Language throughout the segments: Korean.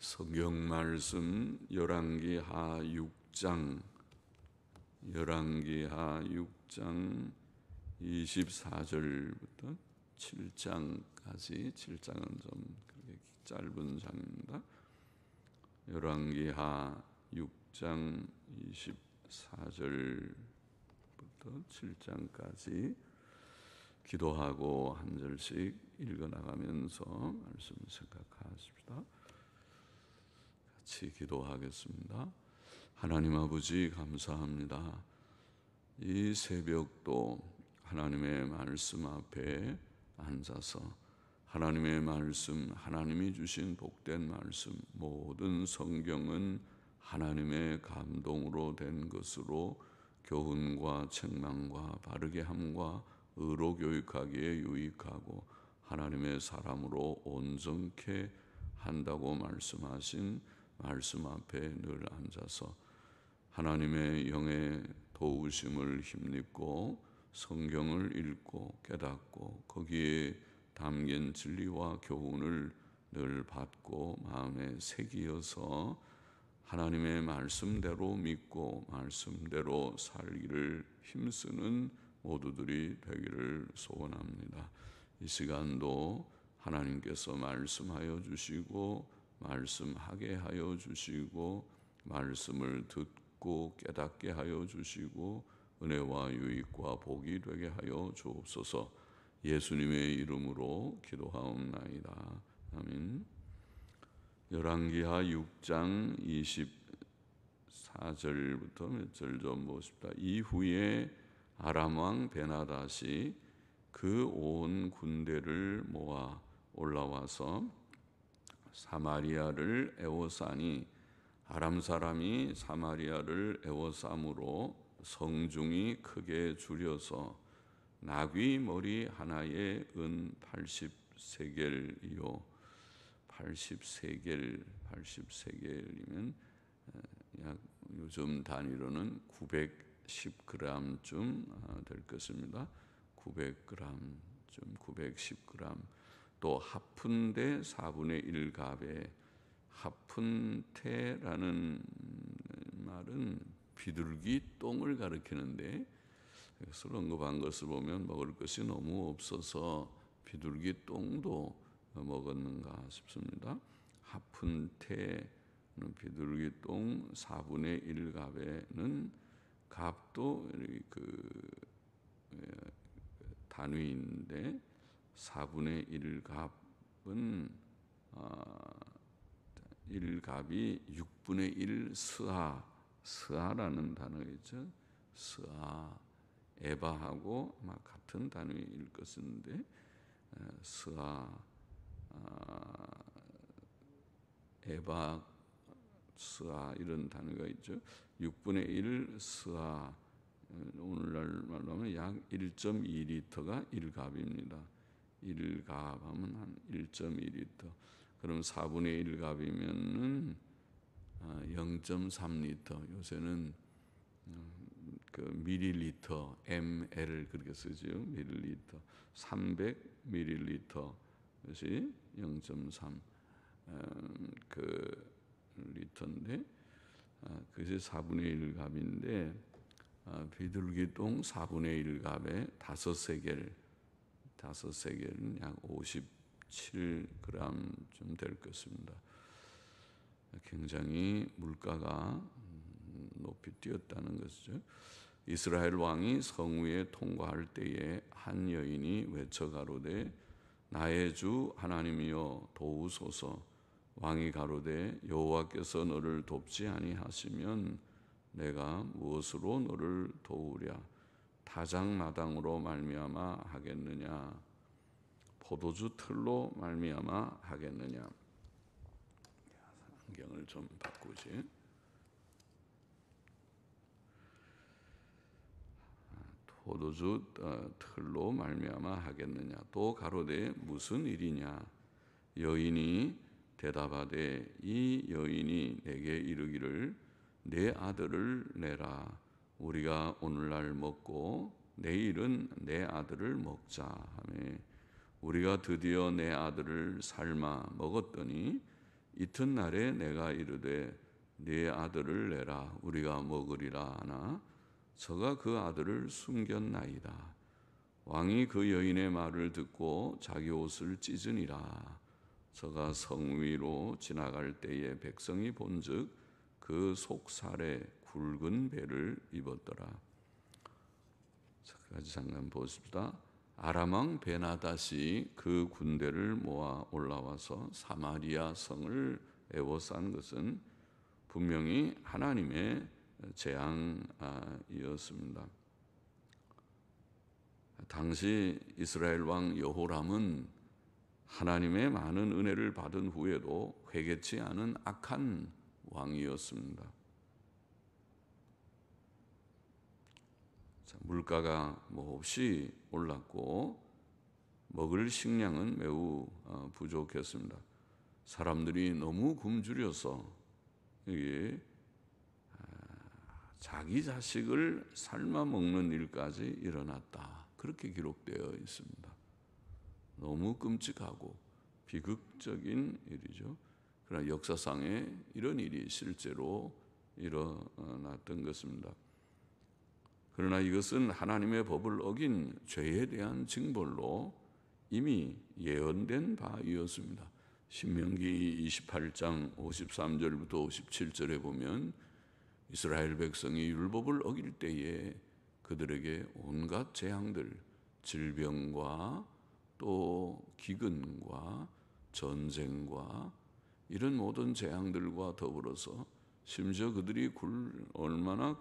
성경 말씀 열왕기하 6장 24절부터 7장까지 7장은 좀 그렇게 짧은 장입니다. 열왕기하 6장 24절부터 7장까지 기도하고 한 절씩 읽어나가면서 말씀 생각하십시다. 같이 기도하겠습니다. 하나님 아버지 감사합니다. 이 새벽도 하나님의 말씀 앞에 앉아서 하나님의 말씀, 하나님이 주신 복된 말씀, 모든 성경은 하나님의 감동으로 된 것으로 교훈과 책망과 바르게 함과 의로 교육하기에 유익하고 하나님의 사람으로 온전케 한다고 말씀하신 말씀 앞에 늘 앉아서 하나님의 영의 도우심을 힘입고 성경을 읽고 깨닫고 거기에 담긴 진리와 교훈을 늘 받고 마음에 새기어서 하나님의 말씀대로 믿고 말씀대로 살기를 힘쓰는 모두들이 되기를 소원합니다. 이 시간도 하나님께서 말씀하여 주시고 말씀하게 하여 주시고 말씀을 듣고 깨닫게 하여 주시고 은혜와 유익과 복이 되게 하여 주옵소서. 예수님의 이름으로 기도하옵나이다. 아멘. 열왕기하 6장 24절부터 몇 절 좀 보십시다. 이후에 아람 왕 베나닷이 그 온 군대를 모아 올라와서 사마리아를 애워싸니 아람 사람이 사마리아를 애워싸므로 성중이 크게 줄여서 나귀 머리 하나에 은 80세겔이요 80세겔이면 약 요즘 단위로는 910g쯤 될 것입니다. 900g쯤 910g. 또 하푼대 4분의 1갑에 하푼테라는 말은 비둘기 똥을 가리키는데 이것을 언급한 것을 보면 먹을 것이 너무 없어서 비둘기 똥도 먹었는가 싶습니다. 하푼테는 비둘기 똥 4분의 1갑에는 갑도 그 단위인데 4분의 1갑은 1갑이 6분의 1 스아라는 단어겠죠. 스아, 에바하고 아마 같은 단위일 것인데 스아, 에바, 스아 이런 단어가 있죠. 6분의 1 스아, 오늘날 말로 하면 약 1.2리터가 1갑입니다. 1갑 하면 한 1.2리터. 그럼 4분의 1갑이면은 0.3리터. 요새는 그 밀리리터, ml 그렇게 쓰죠. 밀리리터. 300ml 것이 0.3 그 리터인데 그것이 4분의 1갑인데 비둘기 똥 4분의 1갑에 5세겔은 약 57g쯤 될 것입니다. 굉장히 물가가 높이 뛰었다는 것이죠. 이스라엘 왕이 성위에 통과할 때에 한 여인이 외쳐 가로되 나의 주 하나님이여 도우소서. 왕이 가로되 여호와께서 너를 돕지 아니하시면 내가 무엇으로 너를 도우랴. 다장마당으로 말미암아 하겠느냐 포도주 틀로 말미암아 하겠느냐. 안경을 좀 바꾸지. 포도주 틀로 말미암아 하겠느냐. 또 가로되 무슨 일이냐. 여인이 대답하되 이 여인이 내게 이르기를 내 아들을 내라. 우리가 오늘날 먹고 내일은 내 아들을 먹자 하매 우리가 드디어 내 아들을 삶아 먹었더니 이튿날에 내가 이르되 네 아들을 내라 우리가 먹으리라 하나 저가 그 아들을 숨겼나이다. 왕이 그 여인의 말을 듣고 자기 옷을 찢으니라. 저가 성 위로 지나갈 때에 백성이 본즉 그 속살에 굵은 배를 입었더라. 여기까지 잠깐 보십시다. 아람 왕 베나닷이 그 군대를 모아 올라와서 사마리아 성을 에워싼 것은 분명히 하나님의 재앙이었습니다. 당시 이스라엘 왕 여호람은 하나님의 많은 은혜를 받은 후에도 회개치 않은 악한 왕이었습니다. 물가가 몹시 올랐고 먹을 식량은 매우 부족했습니다. 사람들이 너무 굶주려서 이게 자기 자식을 삶아 먹는 일까지 일어났다. 그렇게 기록되어 있습니다. 너무 끔찍하고 비극적인 일이죠. 그러나 역사상에 이런 일이 실제로 일어났던 것입니다. 그러나 이것은 하나님의 법을 어긴 죄에 대한 징벌로 이미 예언된 바이었습니다. 신명기 28장 53절부터 57절에 보면 이스라엘 백성이 율법을 어길 때에 그들에게 온갖 재앙들, 질병과 또 기근과 전쟁과 이런 모든 재앙들과 더불어서 심지어 그들이 얼마나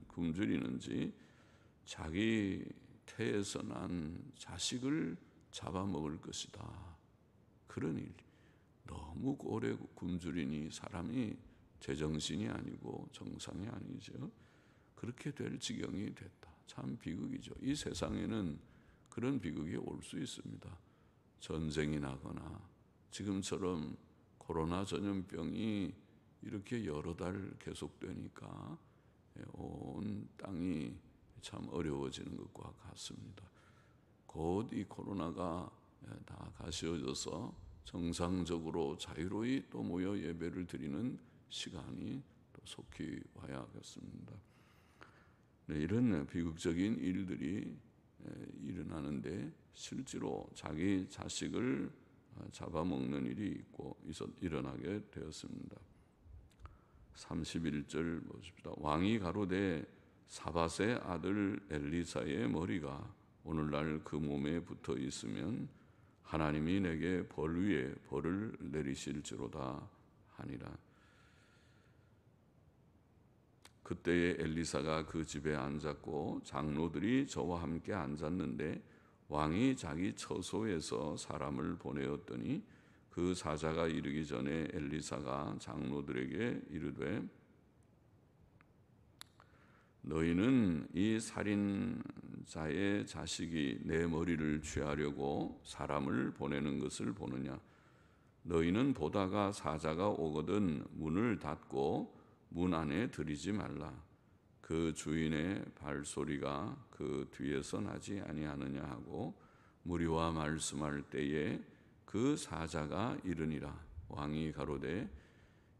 굶주리는지 자기 태에서 난 자식을 잡아먹을 것이다. 그런 일. 너무 오래 굶주리니 사람이 제정신이 아니고 정상이 아니죠. 그렇게 될 지경이 됐다. 참 비극이죠. 이 세상에는 그런 비극이 올 수 있습니다. 전쟁이 나거나 지금처럼 코로나 전염병이 이렇게 여러 달 계속되니까 온 땅이 참 어려워지는 것과 같습니다. 곧 이 코로나가 다 가시워져서 정상적으로 자유로이 또 모여 예배를 드리는 시간이 또 속히 와야겠습니다. 이런 비극적인 일들이 일어나는데 실제로 자기 자식을 잡아먹는 일이 일어나게 되었습니다. 31절 보십시다. 왕이 가로되 사밧의 아들 엘리사의 머리가 오늘날 그 몸에 붙어 있으면 하나님이 내게 벌 위에 벌을 내리실지로다 하니라. 그때에 엘리사가 그 집에 앉았고 장로들이 저와 함께 앉았는데 왕이 자기 처소에서 사람을 보내었더니 그 사자가 이르기 전에 엘리사가 장로들에게 이르되 너희는 이 살인자의 자식이 내 머리를 취하려고 사람을 보내는 것을 보느냐? 너희는 보다가 사자가 오거든 문을 닫고 문 안에 들이지 말라. 그 주인의 발소리가 그 뒤에서 나지 아니하느냐 하고 무리와 말씀할 때에 그 사자가 이르니라. 왕이 가로되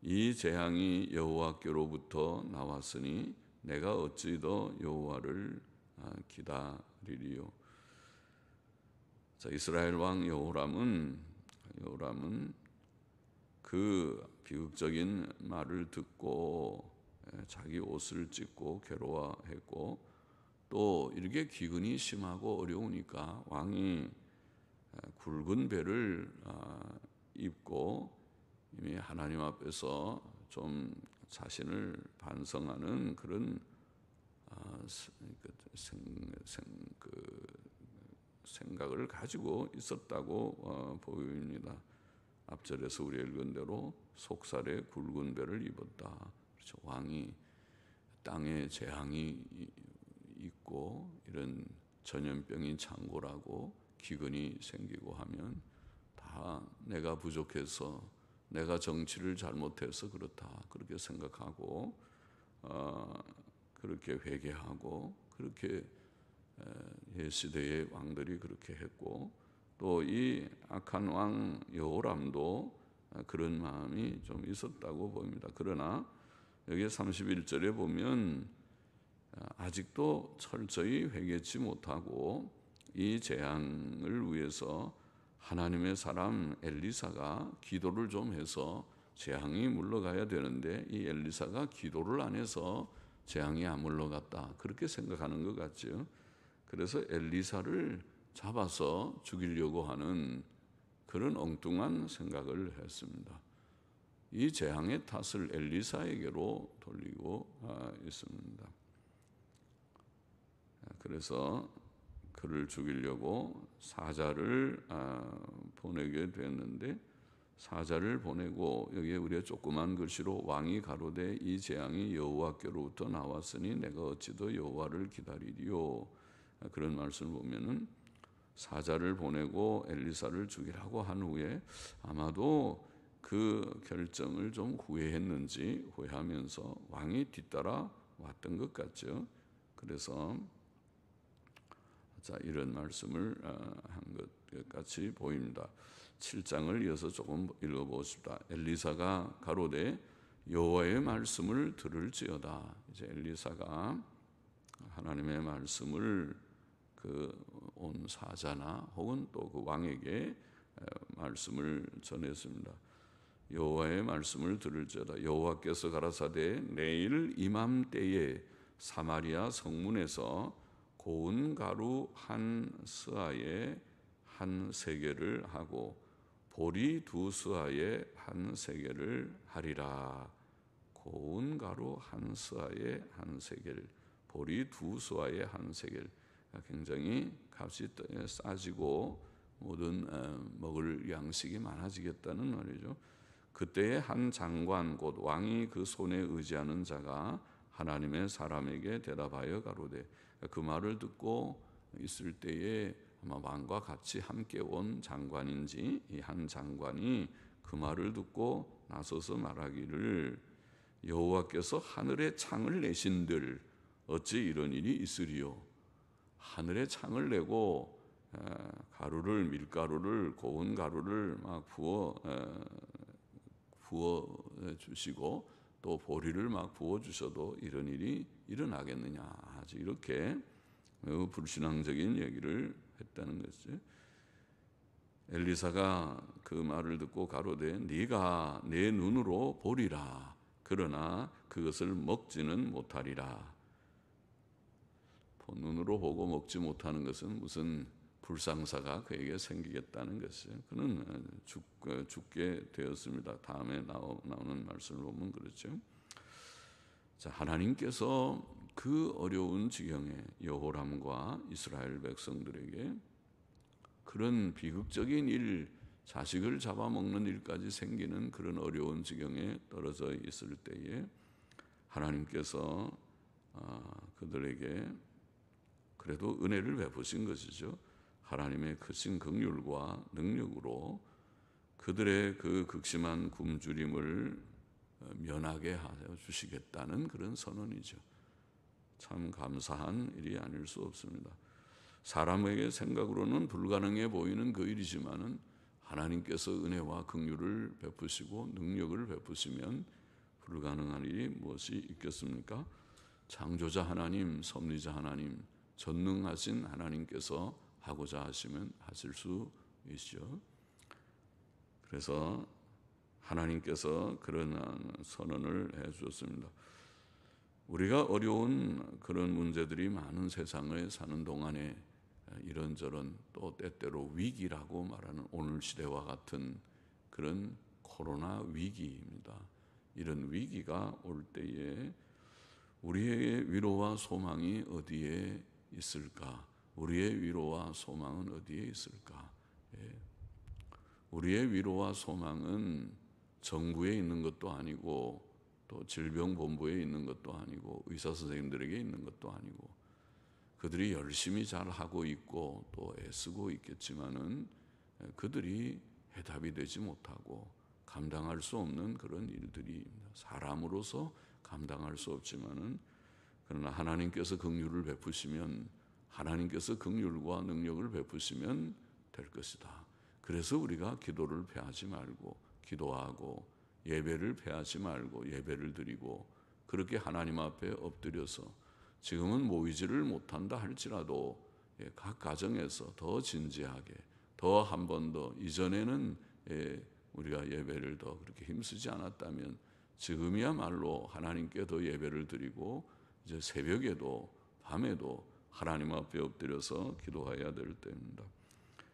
이 재앙이 여호와께로부터 나왔으니 내가 어찌 더 여호와를 기다리리요. 자, 이스라엘 왕 여호람은 그 비극적인 말을 듣고 자기 옷을 찢고 괴로워했고 또 이렇게 기근이 심하고 어려우니까 왕이 굵은 배를 입고 이미 하나님 앞에서 좀 자신을 반성하는 그런 생각을 가지고 있었다고 보입니다. 앞절에서 우리 읽은 대로 속살에 굵은 배를 입었다. 그렇죠. 왕이 땅에 재앙이 있고 이런 전염병이 창궐하고 기근이 생기고 하면 다 내가 부족해서 내가 정치를 잘못해서 그렇다 그렇게 생각하고 그렇게 회개하고 그렇게 시대의 왕들이 그렇게 했고 또 이 악한 왕 여호람도 그런 마음이 좀 있었다고 보입니다. 그러나 여기 31절에 보면 아직도 철저히 회개치 못하고 이 재앙을 위해서 하나님의 사람 엘리사가 기도를 좀 해서 재앙이 물러가야 되는데 이 엘리사가 기도를 안 해서 재앙이 안 물러갔다, 그렇게 생각하는 것 같죠. 그래서 엘리사를 잡아서 죽이려고 하는 그런 엉뚱한 생각을 했습니다. 이 재앙의 탓을 엘리사에게로 돌리고 있습니다. 그래서 그를 죽이려고 사자를 보내게 됐는데, 사자를 보내고 여기에 우리가 조그만 글씨로 왕이 가로되 이 재앙이 여호와께로부터 나왔으니 내가 어찌 더 여호와를 기다리리요, 그런 말씀을 보면은 사자를 보내고 엘리사를 죽이라고 한 후에 아마도 그 결정을 좀 후회했는지 후회하면서 왕이 뒤따라 왔던 것 같죠. 그래서 이런 말씀을 한 것 같이 보입니다. 7장을 이어서 조금 읽어보십시다. 엘리사가 가로되 여호와의 말씀을 들을지어다. 이제 엘리사가 하나님의 말씀을 온 사자나 혹은 또 그 왕에게 말씀을 전했습니다. 여호와의 말씀을 들을지어다. 여호와께서 가라사대 내일 이맘때에 사마리아 성문에서 고운 가루 한 스아에 한 세겔을 하고 보리 두 스아에 한 세겔을 하리라. 고운 가루 한 스아에 한 세겔, 보리 두 스아에 한 세겔. 굉장히 값이 싸지고 모든 먹을 양식이 많아지겠다는 말이죠. 그때에 한 장관 곧 왕이 그 손에 의지하는 자가 하나님의 사람에게 대답하여 가로되, 그 말을 듣고 있을 때에 아마 왕과 같이 함께 온 장관인지 이 한 장관이 그 말을 듣고 나서서 말하기를 여호와께서 하늘에 창을 내신들 어찌 이런 일이 있으리요. 하늘에 창을 내고 가루를, 밀가루를, 고운 가루를 막 부어 주시고 또 보리를 막 부어 주셔도 이런 일이 일어나겠느냐, 아주 이렇게 매우 불신앙적인 얘기를 했다는 것이죠. 엘리사가 그 말을 듣고 가로되 네가 내 눈으로 보리라, 그러나 그것을 먹지는 못하리라. 눈으로 보고 먹지 못하는 것은 무슨 불상사가 그에게 생기겠다는 것이죠. 그는 죽게 되었습니다. 다음에 나오는 말씀을 보면 그렇죠. 자, 하나님께서 그 어려운 지경에 여호람과 이스라엘 백성들에게 그런 비극적인 일, 자식을 잡아먹는 일까지 생기는 그런 어려운 지경에 떨어져 있을 때에 하나님께서 그들에게 그래도 은혜를 베푸신 것이죠. 하나님의 크신 긍휼과 능력으로 그들의 그 극심한 굶주림을 면하게 하여 주시겠다는 그런 선언이죠. 참 감사한 일이 아닐 수 없습니다. 사람에게 생각으로는 불가능해 보이는 그 일이지만은 하나님께서 은혜와 긍휼을 베푸시고 능력을 베푸시면 불가능한 일이 무엇이 있겠습니까? 창조자 하나님, 섭리자 하나님, 전능하신 하나님께서 하고자 하시면 하실 수 있죠. 그래서 하나님께서 그런 선언을 해 주셨습니다. 우리가 어려운 그런 문제들이 많은 세상을 사는 동안에 이런저런 또 때때로 위기라고 말하는 오늘 시대와 같은 그런 코로나 위기입니다. 이런 위기가 올 때에 우리의 위로와 소망이 어디에 있을까? 우리의 위로와 소망은 어디에 있을까? 우리의 위로와 소망은 정부에 있는 것도 아니고 또 질병본부에 있는 것도 아니고 의사 선생님들에게 있는 것도 아니고 그들이 열심히 잘 하고 있고 또 애쓰고 있겠지만은 그들이 해답이 되지 못하고 감당할 수 없는 그런 일들입니다. 사람으로서 감당할 수 없지만은 그러나 하나님께서 긍휼을 베푸시면 하나님께서 긍휼과 능력을 베푸시면 될 것이다. 그래서 우리가 기도를 패하지 말고 기도하고 예배를 패하지 말고 예배를 드리고 그렇게 하나님 앞에 엎드려서 지금은 모이지를 못한다 할지라도 각 가정에서 더 진지하게 더 한 번 더 이전에는 우리가 예배를 더 그렇게 힘쓰지 않았다면 지금이야말로 하나님께 더 예배를 드리고 이제 새벽에도 밤에도 하나님 앞에 엎드려서 기도해야 될 때입니다.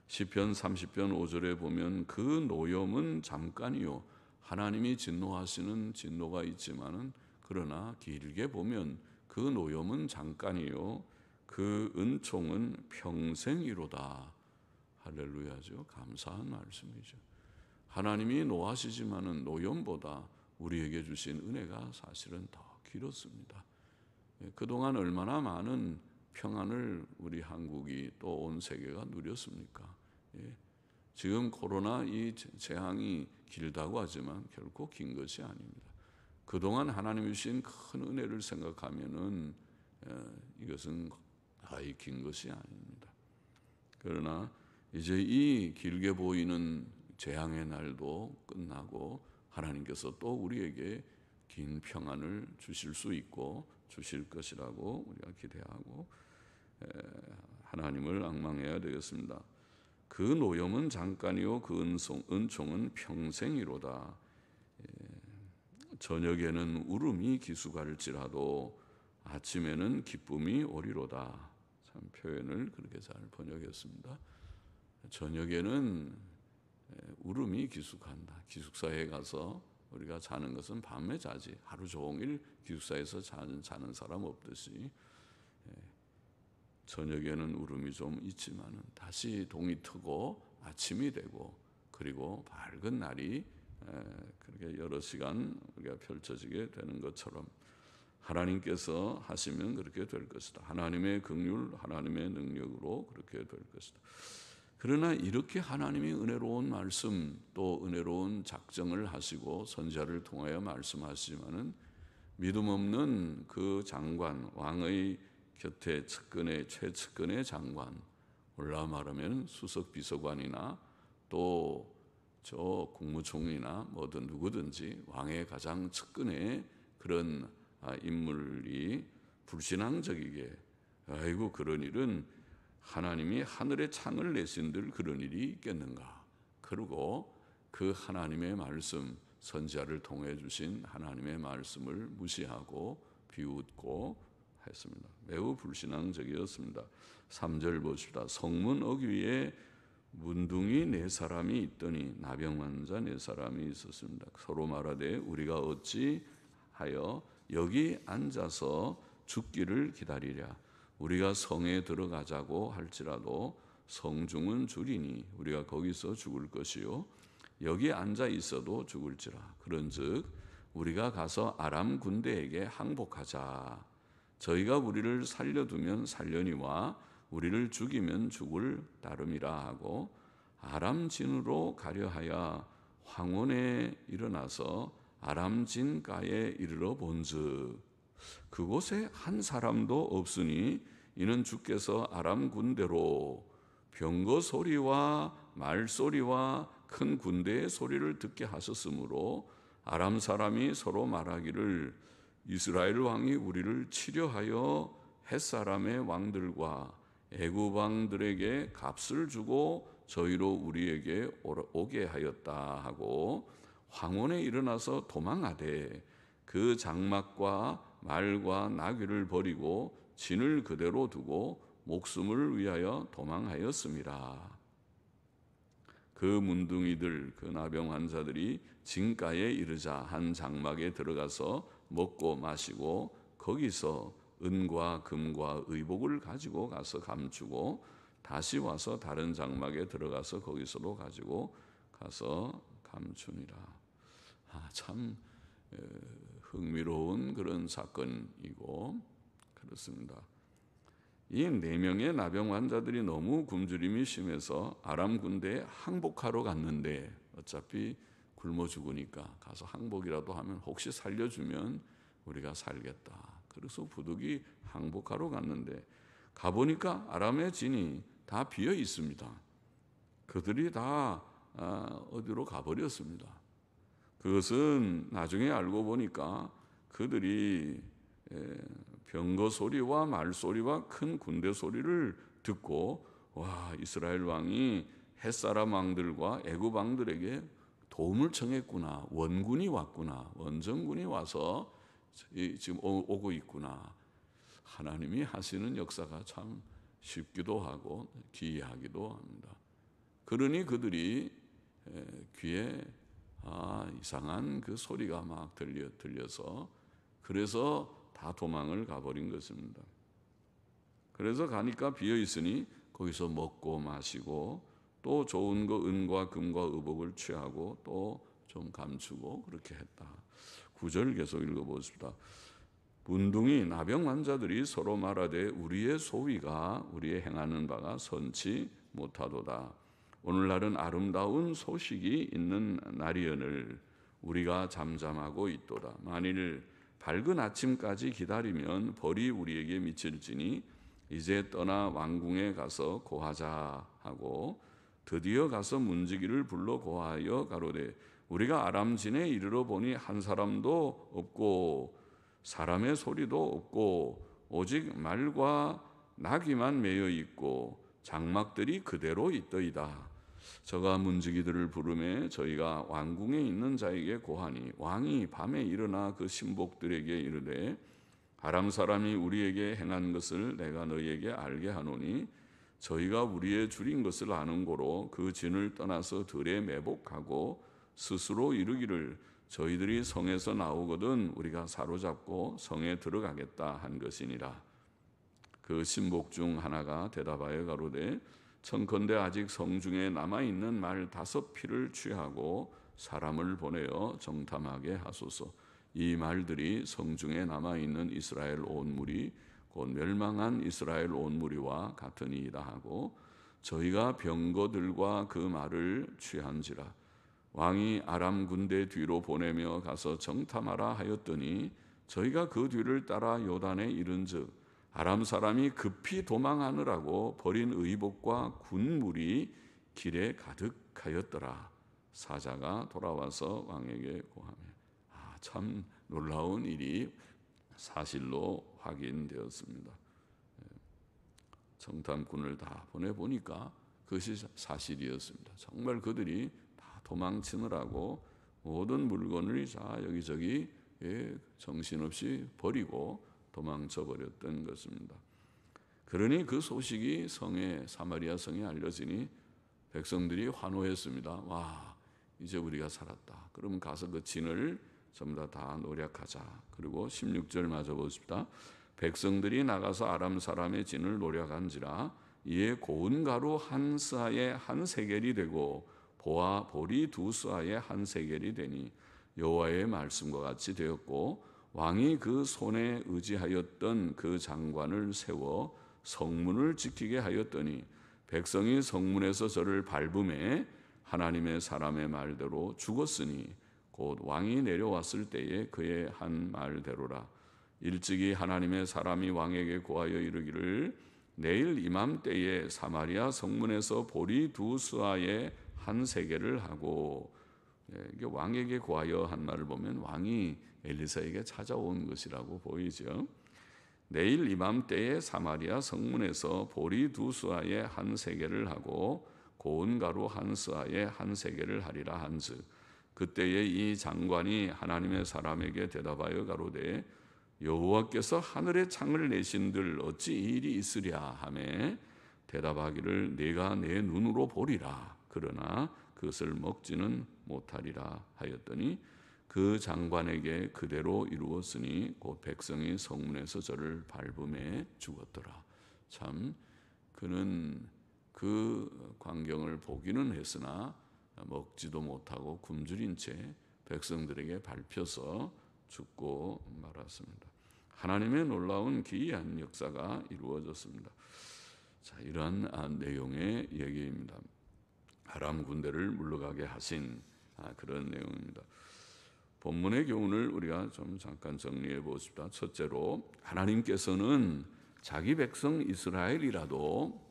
시편 30편 5절에 보면 그 노염은 잠깐이요 하나님이 진노하시는 진노가 있지만은 그러나 길게 보면 그 노염은 잠깐이요 그 은총은 평생이로다. 할렐루야죠. 감사한 말씀이죠. 하나님이 노하시지만은 노염보다 우리에게 주신 은혜가 사실은 더 길었습니다. 그동안 얼마나 많은 평안을 우리 한국이 또 온 세계가 누렸습니까? 지금 코로나 이 재앙이 길다고 하지만 결코 긴 것이 아닙니다. 그동안 하나님이 주신 큰 은혜를 생각하면은 이것은 거의 긴 것이 아닙니다. 그러나 이제 이 길게 보이는 재앙의 날도 끝나고 하나님께서 또 우리에게 긴 평안을 주실 수 있고 주실 것이라고 우리가 기대하고 하나님을 앙망해야 되겠습니다. 그 노염은 잠깐이요 그 은총은 평생이로다. 저녁에는 울음이 기수갈지라도 아침에는 기쁨이 오리로다. 참 표현을 그렇게 잘 번역했습니다. 저녁에는 울음이 기숙한다. 기숙사에 가서 우리가 자는 것은 밤에 자지 하루 종일 기숙사에서 자는 사람 없듯이 저녁에는 울음이 좀 있지만은 다시 동이 트고 아침이 되고 그리고 밝은 날이 그렇게 여러 시간 우리가 펼쳐지게 되는 것처럼 하나님께서 하시면 그렇게 될 것이다. 하나님의 긍휼, 하나님의 능력으로 그렇게 될 것이다. 그러나 이렇게 하나님이 은혜로운 말씀 또 은혜로운 작정을 하시고 선지자를 통하여 말씀하시지만은 믿음 없는 그 장관 왕의 곁에 측근의 최측근의 장관 올라 말하면 수석 비서관이나 또 저 국무총리나 뭐든 누구든지 왕의 가장 측근의 그런 인물이 불신앙적이게 아이고 그런 일은 하나님이 하늘에 창을 내신들 그런 일이 있겠는가. 그리고 그 하나님의 말씀 선지자를 통해 주신 하나님의 말씀을 무시하고 비웃고 했습니다. 매우 불신앙적이었습니다. 3절 보십시다. 성문 어귀에 문둥이 4사람이 있더니 나병 환자 4사람이 있었습니다. 서로 말하되 우리가 어찌하여 여기 앉아서 죽기를 기다리랴. 우리가 성에 들어가자고 할지라도 성중은 줄이니 우리가 거기서 죽을 것이요 여기 앉아 있어도 죽을지라. 그런즉 우리가 가서 아람 군대에게 항복하자. 저희가 우리를 살려두면 살려니와 우리를 죽이면 죽을 따름이라 하고 아람 진으로 가려 하여 황혼에 일어나서 아람 진가에 이르러 본즉 그곳에 한 사람도 없으니 이는 주께서 아람 군대로 병거 소리와 말소리와 큰 군대의 소리를 듣게 하셨으므로 아람 사람이 서로 말하기를 이스라엘 왕이 우리를 치려하여 햇사람의 왕들과 애굽 왕들에게 값을 주고 저희로 우리에게 오게 하였다 하고 황혼에 일어나서 도망하되 그 장막과 말과 나귀를 버리고 진을 그대로 두고 목숨을 위하여 도망하였습니다. 그 문둥이들 그 나병 환자들이 진가에 이르자 한 장막에 들어가서 먹고 마시고 거기서 은과 금과 의복을 가지고 가서 감추고 다시 와서 다른 장막에 들어가서 거기서도 가지고 가서 감추니라. 참 흥미로운 그런 사건이고 그렇습니다. 이 4명의 나병 환자들이 너무 굶주림이 심해서 아람 군대에 항복하러 갔는데 어차피 굶어 죽으니까 가서 항복이라도 하면 혹시 살려주면 우리가 살겠다. 그래서 부득이 항복하러 갔는데 가보니까 아람의 진이 다 비어 있습니다. 그들이 다 어디로 가버렸습니다. 그것은 나중에 알고 보니까 그들이 병거 소리와 말 소리와 큰 군대 소리를 듣고 와, 이스라엘 왕이 햇사람 왕들과 애굽 왕들에게 도움을 청했구나. 원군이 왔구나. 원정군이 와서 지금 오고 있구나. 하나님이 하시는 역사가 참 쉽기도 하고 기이하기도 합니다. 그러니 그들이 귀에 이상한 그 소리가 막 들려서 그래서 다 도망을 가버린 것입니다. 그래서 가니까 비어 있으니 거기서 먹고 마시고 또 좋은 거 은과 금과 의복을 취하고 또 좀 감추고 그렇게 했다. 9절 계속 읽어보십시다. 문둥이 나병 환자들이 서로 말하되 우리의 소위가 우리의 행하는 바가 선치 못하도다. 오늘날은 아름다운 소식이 있는 날이여늘 우리가 잠잠하고 있도다. 만일 밝은 아침까지 기다리면 벌이 우리에게 미칠지니 이제 떠나 왕궁에 가서 고하자 하고 드디어 가서 문지기를 불러 고하여 가로되 우리가 아람진에 이르러 보니 한 사람도 없고 사람의 소리도 없고 오직 말과 나귀만 매여 있고 장막들이 그대로 있더이다. 저가 문지기들을 부르매 저희가 왕궁에 있는 자에게 고하니 왕이 밤에 일어나 그 신복들에게 이르되 아람 사람이 우리에게 행한 것을 내가 너희에게 알게 하노니 저희가 우리의 줄인 것을 아는 고로 그 진을 떠나서 들에 매복하고 스스로 이르기를 저희들이 성에서 나오거든 우리가 사로잡고 성에 들어가겠다 한 것이니라. 그 신복 중 하나가 대답하여 가로되 청컨대 아직 성중에 남아있는 말 5피를 취하고 사람을 보내어 정탐하게 하소서. 이 말들이 성중에 남아있는 이스라엘 온 무리 곧 멸망한 이스라엘 온 무리와 같으니이다 하고 저희가 병거들과 그 말을 취한지라. 왕이 아람 군대 뒤로 보내며 가서 정탐하라 하였더니 저희가 그 뒤를 따라 요단에 이른즉 아람 사람이 급히 도망하느라고 버린 의복과 군물이 길에 가득하였더라. 사자가 돌아와서 왕에게 고하며 참 놀라운 일이 사실로 확인되었습니다. 정탐꾼을 다 보내보니까 그것이 사실이었습니다. 정말 그들이 다 도망치느라고 모든 물건을 다 여기저기 정신없이 버리고 도망쳐 버렸던 것입니다. 그러니 그 소식이 사마리아 성에 알려지니 백성들이 환호했습니다. 와, 이제 우리가 살았다. 그럼 가서 그 진을 전부 다 노략하자. 그리고 16절 마저 보십시다. 백성들이 나가서 아람 사람의 진을 노략한지라 이에 고운 가루 한 스아에 한 세겔이 되고 보와 보리 2스아에 한 세겔이 되니 여호와의 말씀과 같이 되었고 왕이 그 손에 의지하였던 그 장관을 세워 성문을 지키게 하였더니 백성이 성문에서 저를 밟음에 하나님의 사람의 말대로 죽었으니 곧 왕이 내려왔을 때에 그의 한 말대로라. 일찍이 하나님의 사람이 왕에게 고하여 이르기를 내일 이맘때에 사마리아 성문에서 보리 2스아에 한 세겔을 하고 이게 왕에게 고하여 한 말을 보면 왕이 엘리사에게 찾아온 것이라고 보이죠. 내일 이맘때에 사마리아 성문에서 보리 2스아에 한 세겔을 하고 고운 가루 한 스아에 한 세겔을 하리라 한즉 그때에 이 장관이 하나님의 사람에게 대답하여 가로되 여호와께서 하늘의 창을 내신들 어찌 이 일이 있으랴 하매 대답하기를 내가 내 눈으로 보리라 그러나 그것을 먹지는 못하리라 하였더니 그 장관에게 그대로 이루었으니 곧 백성이 성문에서 저를 밟음에 죽었더라. 참 그는 그 광경을 보기는 했으나 먹지도 못하고 굶주린 채 백성들에게 밟혀서 죽고 말았습니다. 하나님의 놀라운 기이한 역사가 이루어졌습니다. 자, 이러한 내용의 얘기입니다. 아람 군대를 물러가게 하신 그런 내용입니다. 본문의 교훈을 우리가 좀 잠깐 정리해 보십시다. 첫째로 하나님께서는 자기 백성 이스라엘이라도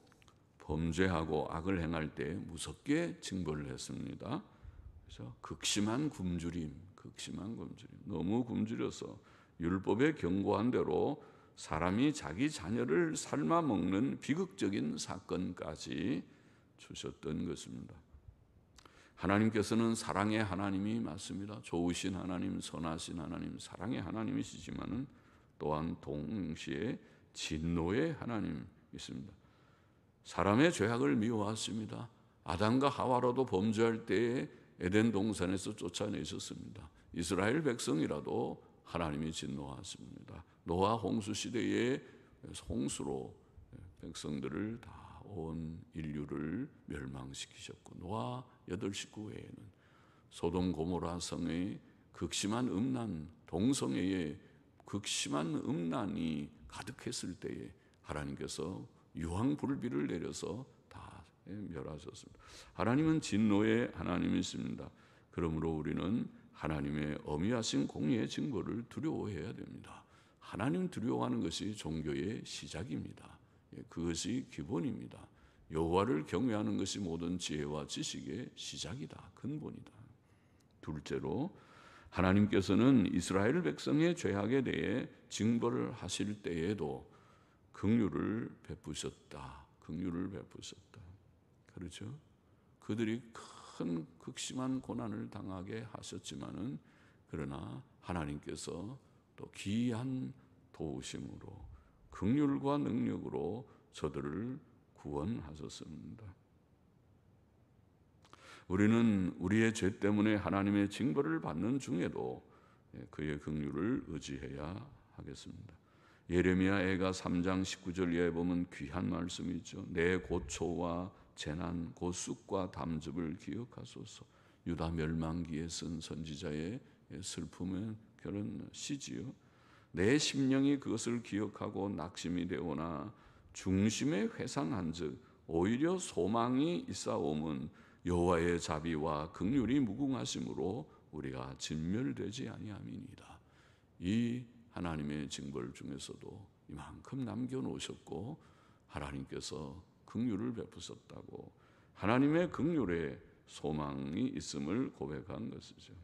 범죄하고 악을 행할 때 무섭게 징벌을 했습니다. 그래서 극심한 굶주림, 극심한 굶주림. 너무 굶주려서 율법에 경고한 대로 사람이 자기 자녀를 삶아 먹는 비극적인 사건까지 주셨던 것입니다. 하나님께서는 사랑의 하나님이 맞습니다. 좋으신 하나님, 선하신 하나님, 사랑의 하나님이시지만은 또한 동시에 진노의 하나님이십니다. 사람의 죄악을 미워하십니다. 아담과 하와로도 범죄할 때에 에덴 동산에서 쫓아내셨습니다. 이스라엘 백성이라도 하나님이 진노하십니다. 노아 홍수 시대에 홍수로 백성들을 다 온 인류를 멸망시키셨고, 노아 8식구 외에는 소돔 고모라 성의 극심한 음란, 동성애의 극심한 음란이 가득했을 때에 하나님께서 유황불비를 내려서 다 멸하셨습니다. 하나님은 진노의 하나님이십니다. 그러므로 우리는 하나님의 어미하신 공의의 징벌을 두려워해야 됩니다. 하나님 두려워하는 것이 종교의 시작입니다. 그것이 기본입니다. 여호와를 경외하는 것이 모든 지혜와 지식의 시작이다. 근본이다. 둘째로, 하나님께서는 이스라엘 백성의 죄악에 대해 징벌을 하실 때에도 긍휼을 베푸셨다. 긍휼을 베푸셨다. 그렇죠? 그들이 큰 극심한 고난을 당하게 하셨지만은, 그러나 하나님께서 또 기이한 도우심으로 긍휼과 능력으로 저들을 구원하셨습니다. 우리는 우리의 죄 때문에 하나님의 징벌을 받는 중에도 그의 긍휼을 의지해야 하겠습니다. 예레미야애가 3장 19절 이하에 보면 귀한 말씀이 있죠. 내 고초와 재난 곧 쑥과 담즙을 기억하소서. 유다 멸망기에 쓴 선지자의 슬픔의 그런 시지요. 내 심령이 그것을 기억하고 낙심이 되오나 중심에 회상한즉 오히려 소망이 있사옴은 여호와의 자비와 긍휼이 무궁하심으로 우리가 진멸되지 아니함이니이다. 이 하나님의 징벌 중에서도 이만큼 남겨놓으셨고 하나님께서 긍휼을 베푸셨다고, 하나님의 긍휼에 소망이 있음을 고백한 것이죠.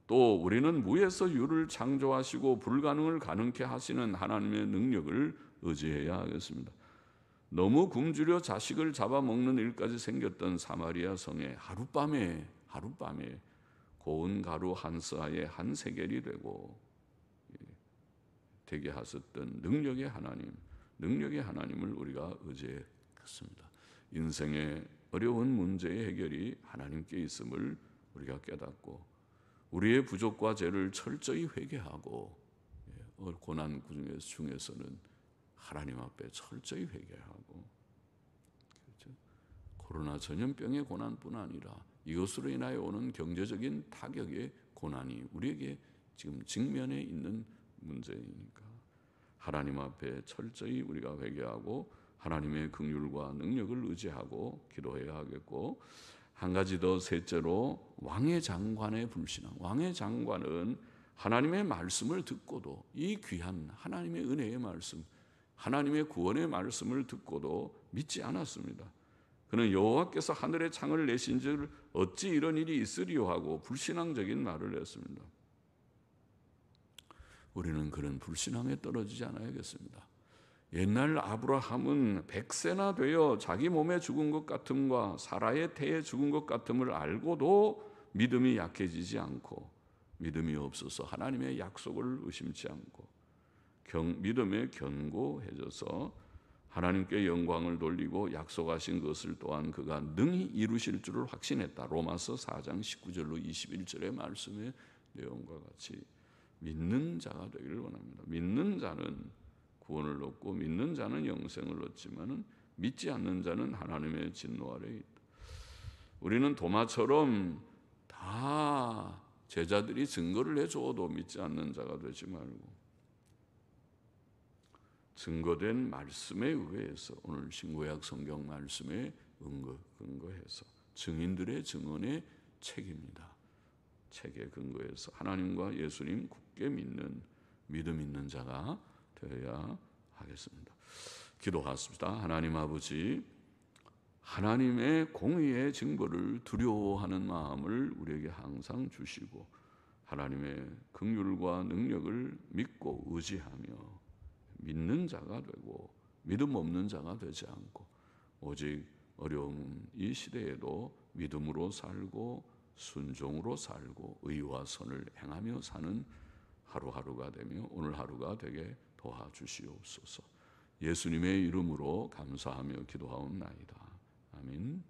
또 우리는 무에서 유를 창조하시고 불가능을 가능케 하시는 하나님의 능력을 의지해야 하겠습니다. 너무 굶주려 자식을 잡아먹는 일까지 생겼던 사마리아 성에 하룻밤에 고운 가루 한 스아에 한 세겔이 되게 하셨던 능력의 하나님을 우리가 의지했습니다. 인생의 어려운 문제의 해결이 하나님께 있음을 우리가 깨닫고, 우리의 부족과 죄를 철저히 회개하고, 고난 중에서는 하나님 앞에 철저히 회개하고, 그렇죠? 코로나 전염병의 고난뿐 아니라 이것으로 인하여 오는 경제적인 타격의 고난이 우리에게 지금 직면해 있는 문제이니까 하나님 앞에 철저히 우리가 회개하고 하나님의 긍휼과 능력을 의지하고 기도해야 하겠고, 한 가지 더, 셋째로 왕의 장관의 불신앙. 왕의 장관은 하나님의 말씀을 듣고도, 이 귀한 하나님의 은혜의 말씀, 하나님의 구원의 말씀을 듣고도 믿지 않았습니다. 그는 여호와께서 하늘의 창을 내신 줄 어찌 이런 일이 있으리요 하고 불신앙적인 말을 했습니다. 우리는 그런 불신앙에 떨어지지 않아야겠습니다. 옛날 아브라함은 100세나 되어 자기 몸에 죽은 것 같음과 사라의 태에 죽은 것 같음을 알고도 믿음이 약해지지 않고, 믿음이 없어서 하나님의 약속을 의심치 않고 믿음에 견고해져서 하나님께 영광을 돌리고 약속하신 것을 또한 그가 능히 이루실 줄을 확신했다. 로마서 4장 19절로 21절의 말씀의 내용과 같이 믿는 자가 되기를 원합니다. 믿는 자는 구원을 얻고 믿는 자는 영생을 얻지만은 믿지 않는 자는 하나님의 진노 아래에 있다. 우리는 도마처럼 다 제자들이 증거를 해줘도 믿지 않는 자가 되지 말고, 증거된 말씀에 의해서, 오늘 신구약 성경 말씀에 근거해서 증인들의 증언의 책입니다. 책에 근거해서 하나님과 예수님 굳게 믿는 믿음 있는 자가 되어야 하겠습니다. 기도하십시다. 하나님 아버지, 하나님의 공의의 징벌을 두려워하는 마음을 우리에게 항상 주시고 하나님의 긍휼과 능력을 믿고 의지하며 믿는 자가 되고 믿음 없는 자가 되지 않고 오직 어려운 이 시대에도 믿음으로 살고 순종으로 살고 의와 선을 행하며 사는 하루하루가 되며 오늘 하루가 되게 도와주시옵소서. 예수님의 이름으로 감사하며 기도하옵나이다. 아멘.